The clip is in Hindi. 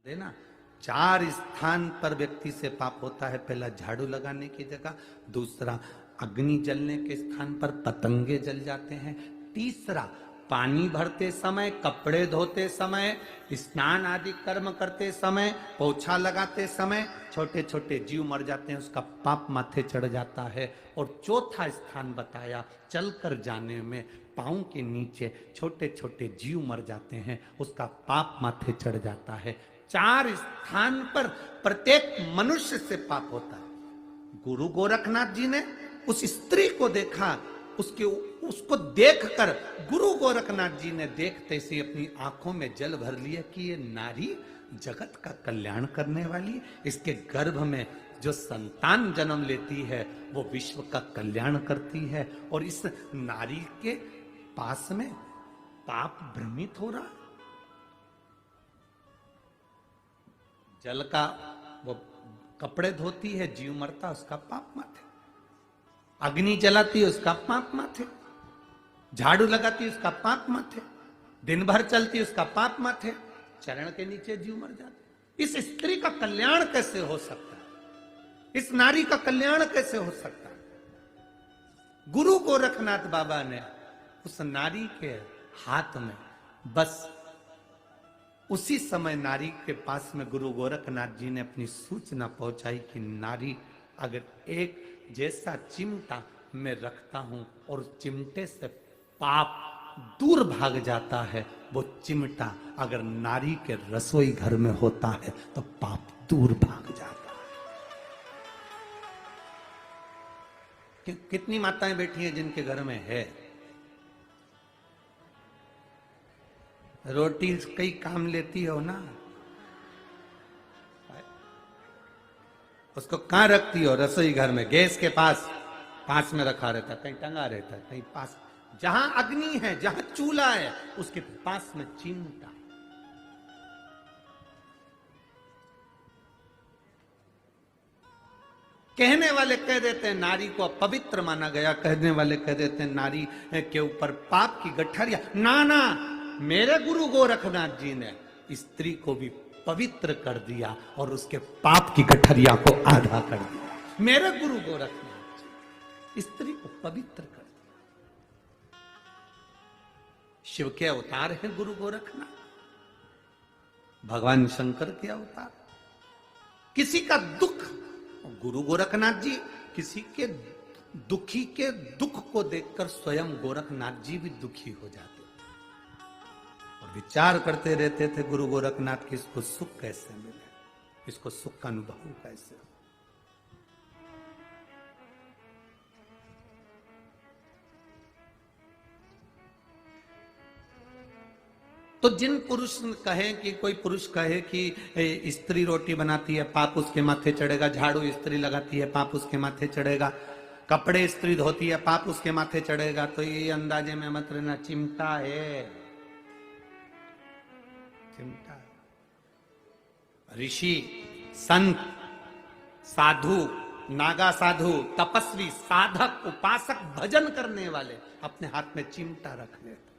देना। चार स्थान पर व्यक्ति से पाप होता है। पहला, झाड़ू लगाने की जगह। दूसरा, अग्नि जलने के स्थान पर पतंगे जल जाते हैं। तीसरा, पानी भरते समय, कपड़े धोते समय, स्नान आदि कर्म करते समय, पोछा लगाते समय छोटे छोटे जीव मर जाते हैं, उसका पाप माथे चढ़ जाता है। और चौथा स्थान बताया, चलकर जाने में पांव के नीचे छोटे छोटे जीव मर जाते हैं, उसका पाप माथे चढ़ जाता है। चार स्थान पर प्रत्येक मनुष्य से पाप होता है। गुरु गोरखनाथ जी ने उस स्त्री को देखा, उसको देखकर गुरु गोरखनाथ जी ने देखते से अपनी आंखों में जल भर लिया कि ये नारी जगत का कल्याण करने वाली, इसके गर्भ में जो संतान जन्म लेती है वो विश्व का कल्याण करती है। और इस नारी के पास में पाप भ्रमित हो रहा। जल का वो कपड़े धोती है, जीव मरता, उसका पाप माथे। अग्नि जलाती, उसका पाप माथे। झाड़ू लगाती, उसका पाप माथे। दिन भर चलती, उसका पाप माथे। चरण के नीचे जीव मर जाते। इस स्त्री का कल्याण कैसे हो सकता है? इस नारी का कल्याण कैसे हो सकता है? गुरु गोरखनाथ बाबा ने उस नारी के हाथ में, बस उसी समय नारी के पास में गुरु गोरखनाथ जी ने अपनी सूचना पहुंचाई कि नारी, अगर एक जैसा चिमटा मैं रखता हूं और चिमटे से पाप दूर भाग जाता है, वो चिमटा अगर नारी के रसोई घर में होता है तो पाप दूर भाग जाता है। कितनी माताएं बैठी हैं जिनके घर में है रोटी, कई काम लेती हो ना, उसको कहां रखती हो? रसोई घर में, गैस के पास में रखा रहता है, कहीं टंगा रहता है, कहीं पास, जहां अग्नि है, जहां चूल्हा है, उसके पास में चिमटा। कहने वाले कह देते हैं नारी को अपवित्र माना गया, कहने वाले कह देते हैं नारी के ऊपर पाप की गठरिया। ना, मेरे गुरु गोरखनाथ जी ने स्त्री को भी पवित्र कर दिया और उसके पाप की गठरिया को आधा कर दिया। मेरे गुरु गोरखनाथ जी स्त्री को पवित्र कर दिया। शिव के अवतार हैं गुरु गोरखनाथ, भगवान शंकर के अवतार। किसी का दुख, गुरु गोरखनाथ जी किसी के दुखी के दुख को देखकर स्वयं गोरखनाथ जी भी दुखी हो जाते और विचार करते रहते थे गुरु गोरखनाथ की, इसको सुख कैसे मिले, इसको सुख का अनुभव कैसे हो। तो जिन पुरुष कहे कि, कोई पुरुष कहे कि स्त्री रोटी बनाती है पाप उसके माथे चढ़ेगा, झाड़ू स्त्री लगाती है पाप उसके माथे चढ़ेगा, कपड़े स्त्री धोती है पाप उसके माथे चढ़ेगा, तो ये अंदाजे में मत रहना, चिमटा है, चिमटा। ऋषि, संत, साधु, नागा साधु, तपस्वी, साधक, उपासक, भजन करने वाले अपने हाथ में चिमटा रख लेते।